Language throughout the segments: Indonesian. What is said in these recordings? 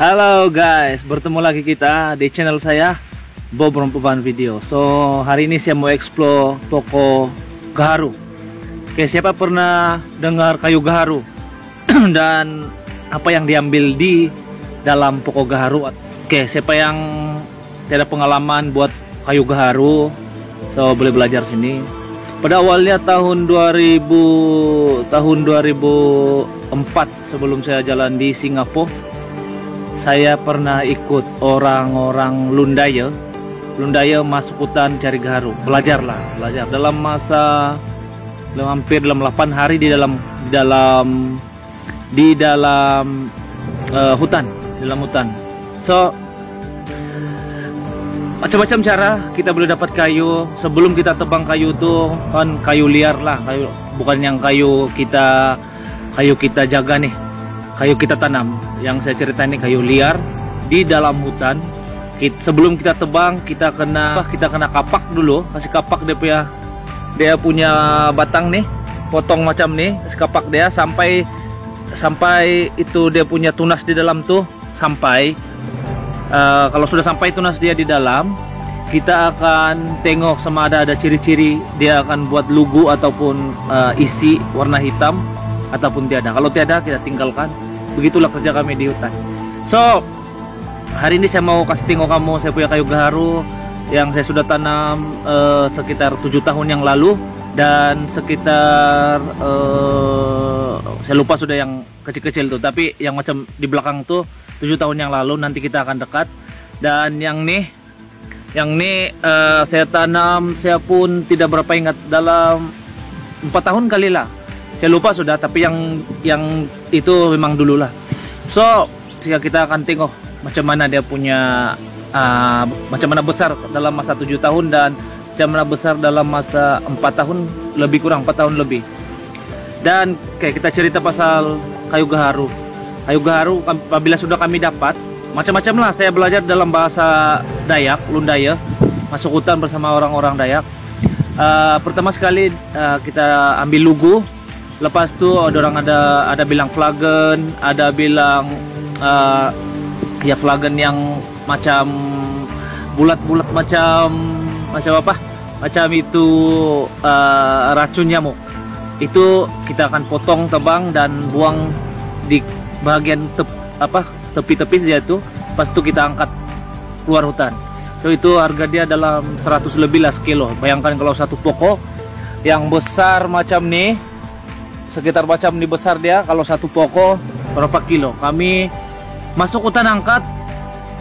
Halo guys, bertemu lagi kita di channel saya Bob Rompuban Video. So hari ini saya mau explore toko gaharu. Oke, siapa pernah dengar kayu gaharu dan apa yang diambil di dalam pokok gaharu? Oke, siapa yang tidak pengalaman buat kayu gaharu, so boleh belajar sini. Pada awalnya tahun 2004 sebelum saya jalan di Singapura, saya pernah ikut orang-orang Lundaya masuk hutan cari gaharu. Belajar dalam masa hampir dalam 8 hari di dalam hutan. So macam-macam cara kita boleh dapat kayu. Sebelum kita tebang kayu itu kan kayu liar lah, kayu bukan yang kayu kita jaga nih, kayu kita tanam. Yang saya cerita ini kayu liar di dalam hutan. Sebelum kita tebang kita kena kapak dulu, kasih kapak dia punya batang nih, potong macam nih, kasih kapak dia sampai itu dia punya tunas di dalam tuh sampai. Kalau sudah sampai tunas dia di dalam, kita akan tengok sama ada ciri-ciri dia akan buat lugu ataupun isi warna hitam ataupun tiada. Kalau tiada kita tinggalkan. Begitulah kerja kami di hutan. So hari ini saya mau kasih tengok kamu saya punya kayu gaharu yang saya sudah tanam sekitar 7 tahun yang lalu, dan sekitar saya lupa sudah yang kecil-kecil tuh, tapi yang macam di belakang tuh 7 tahun yang lalu. Nanti kita akan dekat. Dan yang nih saya tanam, saya pun tidak berapa ingat, dalam 4 tahun kali lah, saya lupa sudah, tapi yang itu memang dulu lah. So kita akan tengok macam mana dia punya macam mana besar dalam masa 7 tahun dan macam mana besar dalam masa 4 tahun lebih, kurang 4 tahun lebih. Dan kayak kita cerita pasal kayu gaharu. Kayu gaharu apabila sudah kami dapat, macam-macam lah saya belajar dalam bahasa Dayak, Lundaya, masuk hutan bersama orang-orang Dayak. Pertama sekali kita ambil lugu, lepas itu orang ada bilang flagen, ada bilang ya flagen yang macam bulat-bulat macam apa? Macam itu racun nyamuk. Itu kita akan potong, tebang dan buang di bagian tepi-tepi saja itu. Pas itu kita angkat keluar hutan. So itu harga dia dalam 100 lebih lah sekilo. Bayangkan kalau satu pokok yang besar macam nih, sekitar macam ini besar dia, kalau satu pokok berapa kilo. Kami masuk hutan, angkat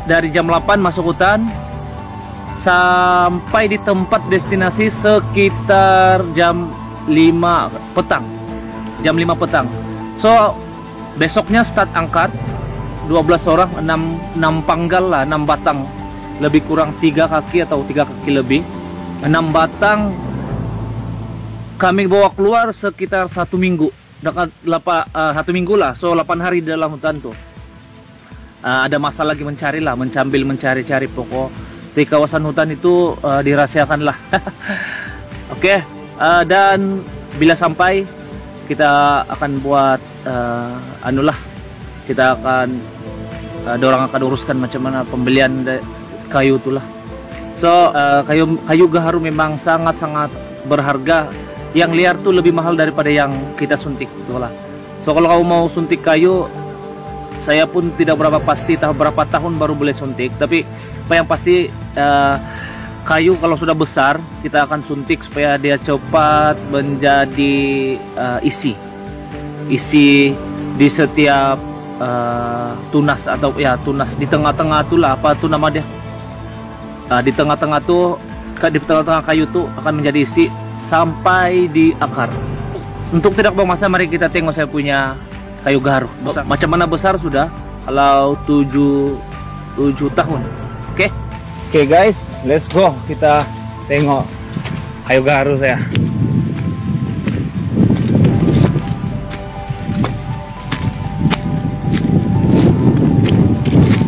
dari jam 8 masuk hutan sampai di tempat destinasi sekitar jam 5 petang. So besoknya start angkat 12 orang, 6 panggal lah, 6 batang, lebih kurang 3 kaki atau 3 kaki lebih, 6 batang kami bawa keluar sekitar 1 minggu, dekat 1 minggu lah. So 8 hari di dalam hutan tuh. Ada masa lagi mencari pokok di kawasan hutan itu, dirahasiakan lah. Oke. Dan bila sampai kita akan buat kita akan orang akan uruskan macam mana pembelian kayu itulah. So kayu gaharu memang sangat-sangat berharga. Yang liar tuh lebih mahal daripada yang kita suntik itulah. So kalau kamu mau suntik kayu, saya pun tidak berapa pasti berapa tahun baru boleh suntik, tapi apa yang pasti kayu kalau sudah besar kita akan suntik supaya dia cepat menjadi isi di setiap tunas, atau ya tunas di tengah-tengah itulah, apa tuh nama dia, di tengah-tengah kayu tuh akan menjadi isi sampai di akar. Untuk tidak buang masa, mari kita tengok saya punya kayu gaharu besar. Macam mana besar sudah kalau 7 tahun. Oke guys, let's go, kita tengok kayu gaharu saya.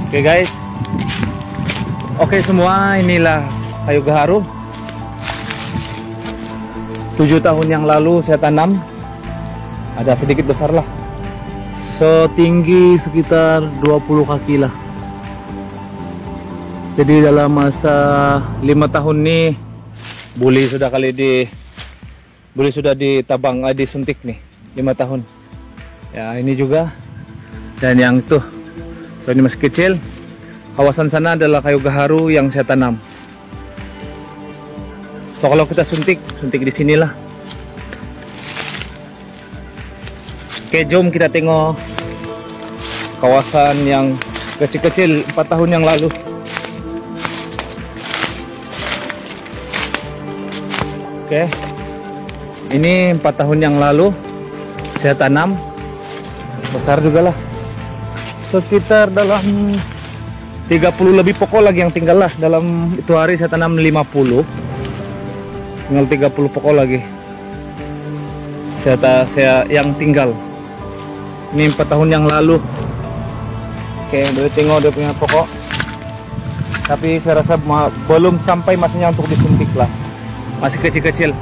Oke guys, oke semua, inilah kayu gaharu 7 tahun yang lalu saya tanam. Ada sedikit besar lah. So tinggi sekitar 20 kaki lah. Jadi dalam masa 5 tahun nih boleh sudah ditabang, disuntik nih 5 tahun. Ya ini juga. Dan yang tuh, so ini masih kecil. Kawasan sana adalah kayu gaharu yang saya tanam. So kalau kita suntik di sinilah. Oke, jom kita tengok kawasan yang kecil-kecil 4 tahun yang lalu. Oke, ini 4 tahun yang lalu saya tanam. Besar juga lah, sekitar dalam 30 lebih pokok lagi yang tinggal lah. Dalam itu hari saya tanam 50, tinggal 30 pokok lagi saya yang tinggal. Ini 4 tahun yang lalu. Oke, boleh tengok dia punya pokok, tapi saya rasa belum sampai masanya untuk disuntik lah, masih kecil-kecil.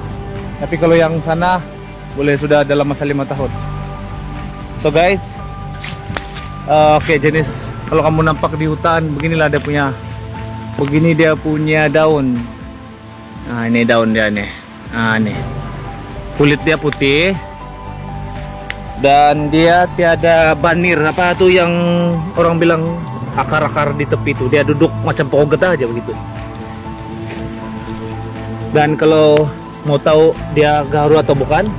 Tapi kalau yang sana boleh sudah dalam masa 5 tahun. So guys, oke, jenis kalau kamu nampak di hutan beginilah begini dia punya daun. Nah ini daun dia nih. Nah nih, kulit dia putih dan dia tiada banir, apa tuh yang orang bilang akar-akar di tepi itu. Dia duduk macam pokok getah aja begitu. Dan kalau mau tahu dia gaharu atau bukan,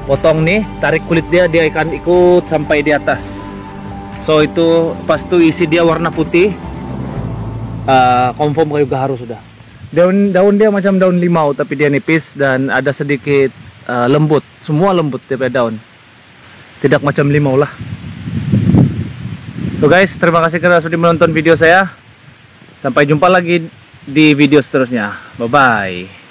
potong nih, tarik kulit dia akan ikut sampai di atas. So itu pas tuh isi dia warna putih, confirm kayu gaharu sudah. Daun dia macam daun limau tapi dia nipis dan ada sedikit lembut. Semua lembut daripada daun, tidak macam limau lah. So guys, terima kasih karena sudah menonton video saya. Sampai jumpa lagi di video seterusnya. Bye bye.